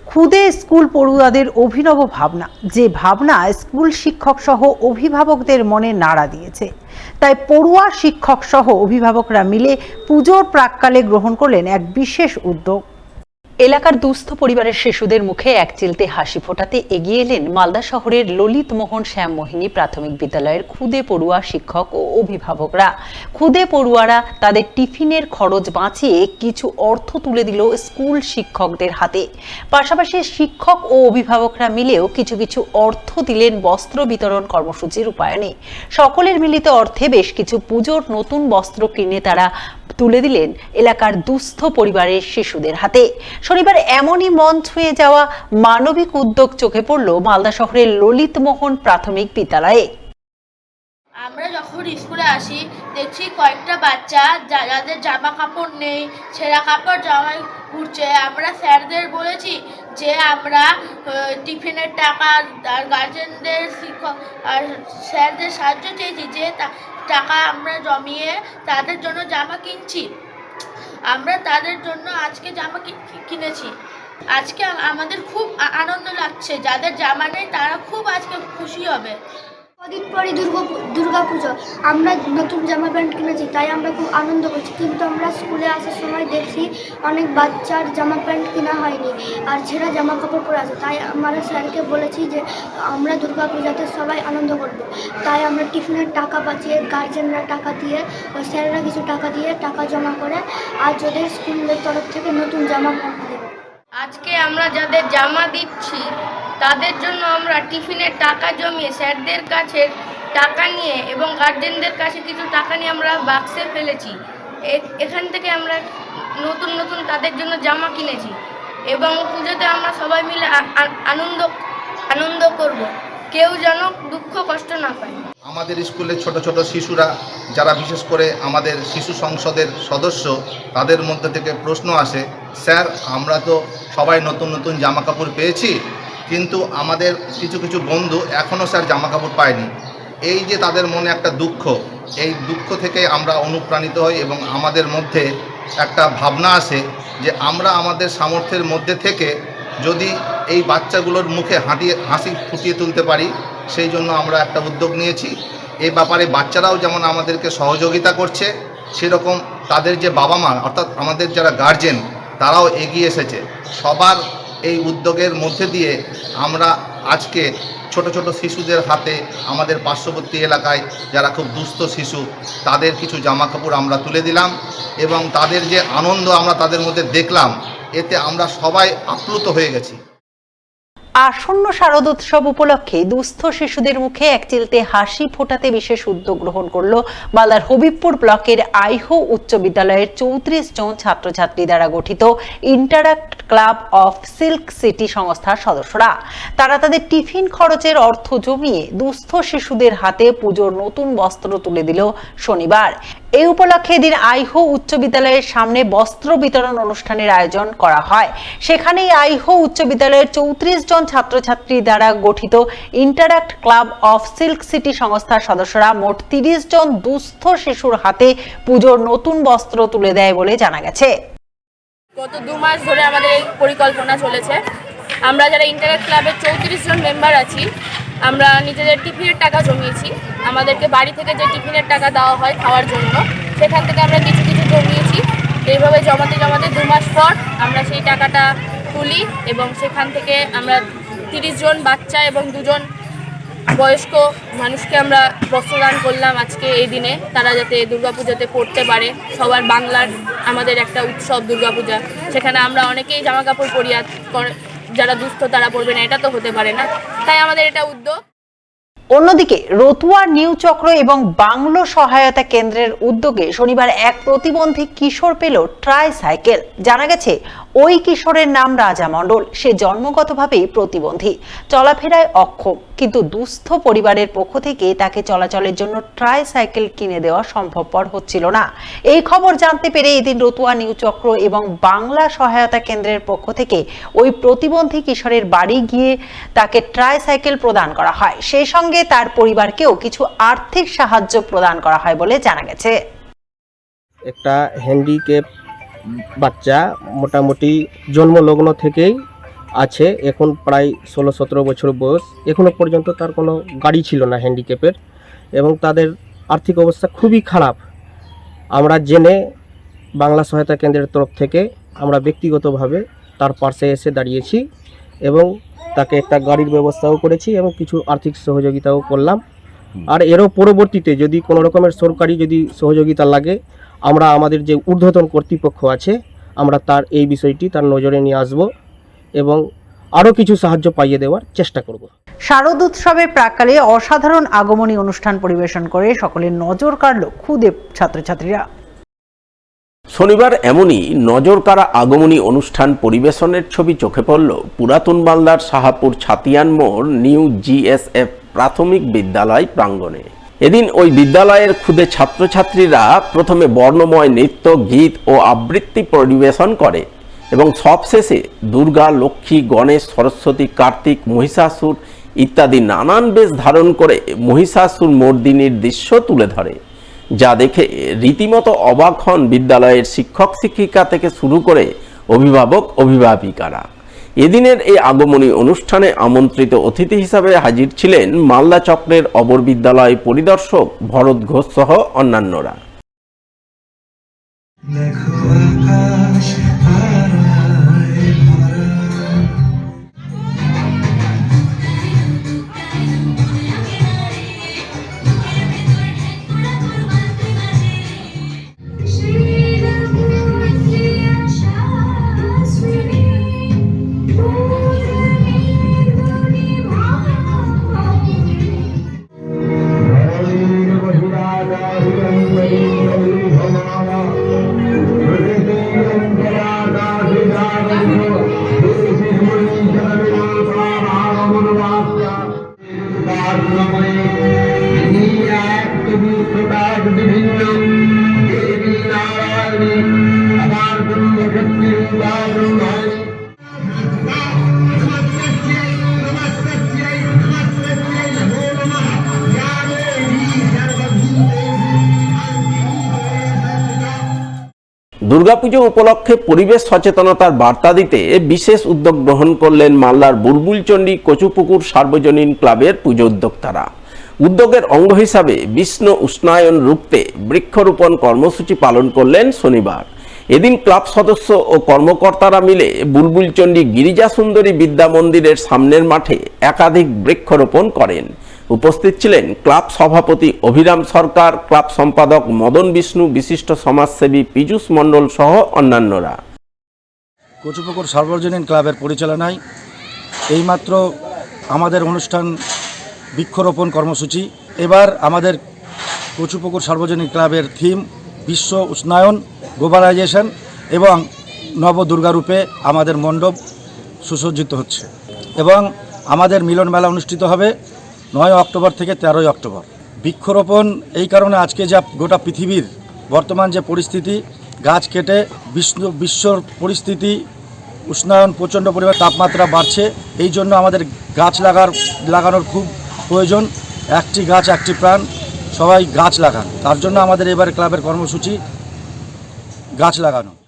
খুদে স্কুল পড়ুয়াদের অভিনব ভাবনা, যে ভাবনা স্কুল শিক্ষক সহ অভিভাবকদের মনে নাড়া দিয়েছে। তাই পড়ুয়া, শিক্ষক সহ অভিভাবকরা মিলে পুজোর প্রাক্কালে গ্রহণ করলেন এক বিশেষ উদ্যোগ। এলাকার দুস্থ পরিবারের শিশুদের মুখে এক চিলতে হাসি ফোটাতে এগিয়ে এলেন মালদা শহরের ললিত মোহন শ্যামমোহিনী প্রাথমিক বিদ্যালয়ের খুদে পড়ুয়া শিক্ষক ও অভিভাবকরা। খুদে পড়ুয়ারা তাদের টিফিনের খরচ বাঁচিয়ে কিছু অর্থ তুলে দিল স্কুল শিক্ষকদের হাতে। পাশাপাশি শিক্ষক ও অভিভাবকরা মিলেও কিছু কিছু অর্থ দিলেন বস্ত্র বিতরণ কর্মসূচি রূপায়ণে। সকলের মিলিত অর্থে বেশ কিছু পুজোর নতুন বস্ত্র কিনে তারা তুলে দিলেন এলাকার দুস্থ পরিবারের শিশুদের হাতে। শনিবার এমনই মন ছুঁয়ে যাওয়া মানবিক উদ্যোগ চোখে পড়ল মালদা শহরের ললিত মোহন প্রাথমিক বিদ্যালয়ে। আমরা যখন স্কুলে আসি দেখছি কয়েকটা বাচ্চা যাদের জামা কাপড় নেই, ছেঁড়া কাপড় জামাই ঘুরছে। আমরা স্যারদের বলেছি যে আমরা টিফিনের টাকা আর গার্জেনদের, শিক্ষক আর স্যারদের সাহায্য চেয়েছি, যে টাকা আমরা জমিয়ে তাদের জন্য জামা কিনছি। আমরা তাদের জন্য আজকে জামা কিনেছি। আজকে আমাদের খুব আনন্দ লাগছে। যাদের জামা নেই তারা খুব আজকে খুশি হবে। কদিন পরে দুর্গা পুজো, আমরা নতুন জামা প্যান্ট কিনেছি, তাই আমরা খুব আনন্দ করছি। কিন্তু আমরা স্কুলে আসার সময় দেখছি অনেক বাচ্চার জামা প্যান্ট কেনা হয়নি আর ছেঁড়া জামা কাপড় পরে আছে। তাই আমরা স্যারকে বলেছি যে আমরা দুর্গা পূজাতে সবাই আনন্দ করব। তাই আমরা টিফিনের টাকা বাঁচিয়ে, গার্জেনরা টাকা দিয়ে, স্যাররা কিছু টাকা দিয়ে টাকা জমা করে আর যাদের স্কুলের তরফ থেকে নতুন জামা প্যান্ট দেবে। আজকে আমরা যাদের জামা দিচ্ছি তাদের জন্য আমরা টিফিনের টাকা জমিয়ে স্যারদের কাছে টাকা নিয়ে এবং গার্জেনদের কাছে কিছু টাকা নিয়ে আমরা বাক্সে ফেলেছি। এখান থেকে আমরা নতুন নতুন তাদের জন্য জামা কিনেছি এবং পুজোতে আমরা সবাই মিলে আনন্দ করব। কেউ যেন দুঃখ কষ্ট না পায়। আমাদের স্কুলে ছোট ছোট শিশুরা যারা, বিশেষ করে আমাদের শিশু সংসদের সদস্য, তাদের মধ্যে থেকে প্রশ্ন আসে, স্যার আমরা তো সবাই নতুন নতুন জামা কাপড় পেয়েছি, কিন্তু আমাদের কিছু কিছু বন্ধু এখনও স্যার জামা কাপড় পায়নি। এই যে তাদের মনে একটা দুঃখ, এই দুঃখ থেকে আমরা অনুপ্রাণিত হই এবং আমাদের মধ্যে একটা ভাবনা আসে যে আমরা আমাদের সামর্থ্যের মধ্যে থেকে যদি এই বাচ্চাগুলোর মুখে হাসি ফুটিয়ে তুলতে পারি, সেই জন্য আমরা একটা উদ্যোগ নিয়েছি। এই ব্যাপারে বাচ্চারাও যেমন আমাদেরকে সহযোগিতা করছে, সেরকম তাদের যে বাবা মা অর্থাৎ আমাদের যারা গার্জেন, তারাও এগিয়ে এসেছে। সবার এই উদ্যোগের মধ্যে দিয়ে আমরা আজকে ছোট ছোট শিশুদের হাতে আমাদের পার্শ্ববর্তী এলাকায় যারা খুব দুস্থ শিশু, তাদের কিছু জামা কাপড় আমরা তুলে দিলাম এবং তাদের যে আনন্দ আমরা তাদের মধ্যে দেখলাম, এতে আমরা সবাই আপ্লুত হয়ে গেছি। আসন্ন শারদোৎসব উপলক্ষে দুস্থ শিশুদের মুখে এক চিলতে হাসি ফোটাতে বিশেষ উদ্যোগ গ্রহণ করল মালদার হবিবপুর ব্লকের আইহো উচ্চ বিদ্যালয়ের 34 জন ছাত্রছাত্রী দ্বারা গঠিত interact club of silk city সংস্থার সদস্যরা। তারা তাদের টিফিন খরচের অর্থ জমিয়ে দুস্থ শিশুদের হাতে পুজোর নতুন বস্ত্র তুলে দিল শনিবার। এই উপলক্ষে এদিন আইহো উচ্চ বিদ্যালয়ের সামনে বস্ত্র বিতরণ অনুষ্ঠানের আয়োজন করা হয়। সেখানেই আইহো উচ্চ বিদ্যালয়ের 34 জন ছাত্রছাত্রী দ্বারা গঠিত interact club of silk city সংস্থার সদস্যরা মোট 30 জন দুস্থ শিশুর হাতে পুজোর নতুন বস্ত্র তুলে দেয় বলে জানা গেছে। গত 2 মাস ধরে আমাদের এই পরিকল্পনা চলেছে। আমরা যারা ইন্টারাক্ট ক্লাবের 34 জন মেম্বার আছি, আমরা নিজেদের টিফিনের টাকা জমিয়েছি। আমাদেরকে বাড়ি থেকে যে টিফিনের টাকা দেওয়া হয় খাওয়ার জন্য, সেখান থেকে আমরা কিছু কিছু জমিয়েছি। এইভাবে জমাতে জমাতে 2 মাস পর আমরা সেই টাকাটা তুলি এবং সেখান থেকে আমরা 30 জন বাচ্চা এবং 2 জন বয়স্ক মানুষকে আমরা বস্ত্রদান করলাম আজকে এই দিনে, তারা যাতে দুর্গাপূজাতে পড়তে পারে। সবার বাংলার আমাদের একটা উৎসব দুর্গাপূজা, সেখানে আমরা অনেকেই জামা কাপড় পরিয়ে, যারা দুস্থ তারা পড়বে না, এটা তো হতে পারে না। তাই আমাদের এটা উদ্যোগ। অন্যদিকে রতুয়া নিউ চক্র এবং বাংলো সহায়তা কেন্দ্রের উদ্যোগে শনিবার এক প্রতিবন্ধী কিশোর পেল ট্রাইসাইকেল। জানা গেছে ওই কিশোরের নাম রাজা মণ্ডল। সে জন্মগতভাবেই প্রতিবন্ধী, চলাফেরায় অক্ষম, কিন্তু দুস্থ পরিবারের পক্ষ থেকে তাকে চলাচলের জন্য ট্রাইসাইকেল কিনে দেওয়া সম্ভবপর হচ্ছিল না। এই খবর জানতে পেরে এদিন রতুয়া নিউ চক্র এবং বাংলা সহায়তা কেন্দ্রের পক্ষ থেকে ওই প্রতিবন্ধী কিশোরের বাড়ি গিয়ে তাকে ট্রাইসাইকেল প্রদান করা হয়। সেই সঙ্গে তার পরিবারকেও কিছু আর্থিক সাহায্য প্রদান করা হয় বলে জানা গেছে। একটা হ্যান্ডিক্যাপ বাচ্চা মোটামুটি জন্মলগ্ন থেকেই আছে, এখন প্রায় 16-17 বছর বয়স। এখনও পর্যন্ত তার কোনো গাড়ি ছিল না হ্যান্ডিক্যাপের, এবং তাদের আর্থিক অবস্থা খুবই খারাপ। আমরা জেনে বাংলা সহায়তা কেন্দ্রের তরফ থেকে আমরা ব্যক্তিগতভাবে তার পাশে এসে দাঁড়িয়েছি এবং তাকে একটা গাড়ির ব্যবস্থাও করেছি এবং কিছু আর্থিক সহযোগিতাও করলাম। আর এরও পরবর্তীতে যদি কোনো রকমের সরকারি যদি সহযোগিতা লাগে, আমরা আমাদের যে ঊর্ধ্বতন কর্তৃপক্ষ আছে আমরা তার এই বিষয়টি তার নজরে নিয়ে আসব এবং আরও কিছু সাহায্য পাইয়ে দেওয়ার চেষ্টা করব। শারদ উৎসবের প্রাক্কালে অসাধারণ আগমনী অনুষ্ঠান পরিবেশন করে সকলের নজর কাড়ল খুদে ছাত্রছাত্রীরা। শনিবার এমনই নজরকাড়া আগমনী অনুষ্ঠান পরিবেশনের ছবি চোখে পড়ল পুরাতন মালদার শাহাপুর ছাতিয়ান মোড় নিউ জিএসএফ প্রাথমিক বিদ্যালয় প্রাঙ্গণে। এদিন ওই বিদ্যালয়ের খুদে ছাত্রছাত্রীরা প্রথমে বর্ণময় নৃত্য, গীত ও আবৃত্তি পরিবেশন করে এবং সবশেষে দুর্গা, লক্ষ্মী, গণেশ, সরস্বতী, কার্তিক, মহিষাসুর ইত্যাদি নানান বেশ ধারণ করে মহিষাসুর মর্দিনীর দৃশ্য তুলে ধরে, যা দেখে রীতিমতো অবাক হন বিদ্যালয়ের শিক্ষক শিক্ষিকা থেকে শুরু করে অভিভাবক অভিভাবিকারা। এদিনের এই আগমনী অনুষ্ঠানে আমন্ত্রিত অতিথি হিসাবে হাজির ছিলেন মালদা চক্রের অবর বিদ্যালয় পরিদর্শক ভরত ঘোষ সহ অন্যান্যরা। দুর্গাপুজো উপলক্ষে পরিবেশ সচেতনতার বার্তা দিতে বিশেষ উদ্যোগ গ্রহণ করলেন মালদার বুলবুলচন্ডী কচুপুকুর সার্বজনীন ক্লাবের পুজো উদ্যোক্তারা। উদ্যোগের অঙ্গ হিসাবে বিশ্ব উষ্ণায়ন রুখতে বৃক্ষরোপণ কর্মসূচি পালন করলেন শনিবার। এদিন ক্লাব সদস্য ও কর্মকর্তারা মিলে বুলবুলচন্ডী গিরিজা সুন্দরী বিদ্যা মন্দিরের সামনের মাঠে একাধিক বৃক্ষরোপণ করেন। উপস্থিত ছিলেন ক্লাব সভাপতি অভিরাম সরকার, ক্লাব সম্পাদক মদন বিষ্ণু, বিশিষ্ট সমাজসেবী পীযূষ মণ্ডল সহ অন্যান্যরা। কচুপুকুর সার্বজনীন ক্লাবের পরিচালনায় এইমাত্র আমাদের অনুষ্ঠান বৃক্ষরোপণ কর্মসূচি। এবার আমাদের কচুপুকুর সার্বজনীন ক্লাবের থিম বিশ্ব উষ্ণায়ন, গ্লোবালাইজেশন এবং নব দুর্গারূপে আমাদের মণ্ডপ সুসজ্জিত হচ্ছে এবং আমাদের মিলন মেলা অনুষ্ঠিত হবে 9 অক্টোবর থেকে 13 অক্টোবর। বৃক্ষরোপণ এই কারণে আজকে যা গোটা পৃথিবীর বর্তমান যে পরিস্থিতি, গাছ কেটে বিশ্বর পরিস্থিতি, উষ্ণায়ন, প্রচণ্ড পরিমাণ তাপমাত্রা বাড়ছে, এই জন্য আমাদের গাছ লাগানোর খুব প্রয়োজন। একটি গাছ একটি প্রাণ, সবাই গাছ লাগান। তার জন্য আমাদের এবার ক্লাবের কর্মসূচি গাছ লাগানো।